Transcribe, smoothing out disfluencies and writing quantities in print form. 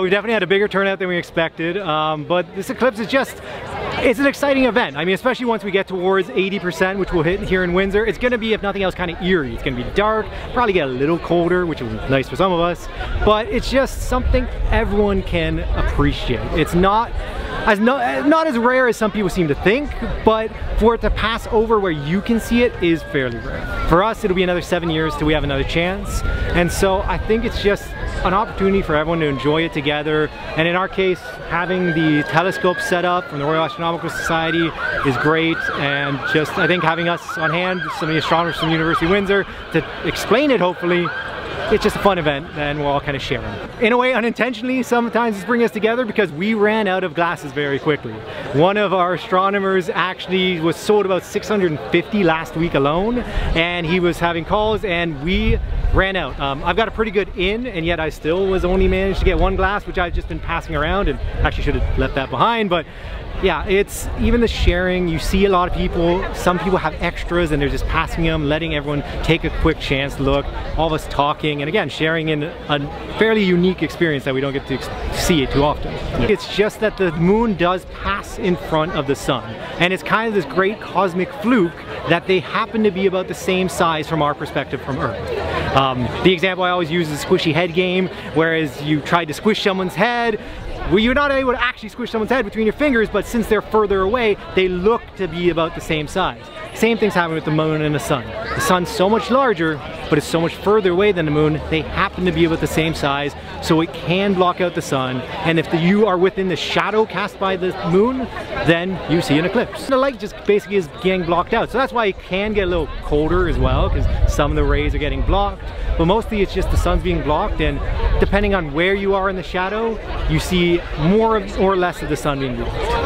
We definitely had a bigger turnout than we expected, but this eclipse is it's an exciting event. I mean, especially once we get towards 80%, which we'll hit here in Windsor. It's gonna be, if nothing else, kind of eerie. It's gonna be dark, probably get a little colder, which is nice for some of us, but it's just something everyone can appreciate. It's not as rare as some people seem to think, but for it to pass over where you can see it is fairly rare. For us, it'll be another 7 years till we have another chance, and so I think it's just an opportunity for everyone to enjoy it together. And in our case, having the telescope set up from the Royal Astronomical Society is great, and just I think having us on hand, some of the astronomers from the University of Windsor, to explain it hopefully, it's just a fun event and we're all kind of sharing. In a way, unintentionally, sometimes it's bringing us together because we ran out of glasses very quickly. One of our astronomers actually was sold about 650 last week alone, and he was having calls and we ran out. I've got a pretty good in, and yet I still was only managed to get one glass, which I've just been passing around, and actually should have left that behind. But yeah, it's even the sharing. You see a lot of people, some people have extras and they're just passing them, letting everyone take a quick chance look, all of us talking, and again, sharing in a fairly unique experience that we don't get to see it too often. Yeah. It's just that the moon does pass in front of the sun, and it's kind of this great cosmic fluke that they happen to be about the same size from our perspective from Earth. The example I always use is the squishy head game, whereas you tried to squish someone's head, well, you're not able to actually squish someone's head between your fingers, but since they're further away, they look to be about the same size. Same things happen with the moon and the sun. The sun's so much larger, but it's so much further away than the moon. They happen to be about the same size, so it can block out the sun. And if you are within the shadow cast by the moon, then you see an eclipse. The light just basically is getting blocked out. So that's why it can get a little colder as well, because some of the rays are getting blocked. But mostly it's just the sun's being blocked, and depending on where you are in the shadow, you see more or less of the sun being blocked.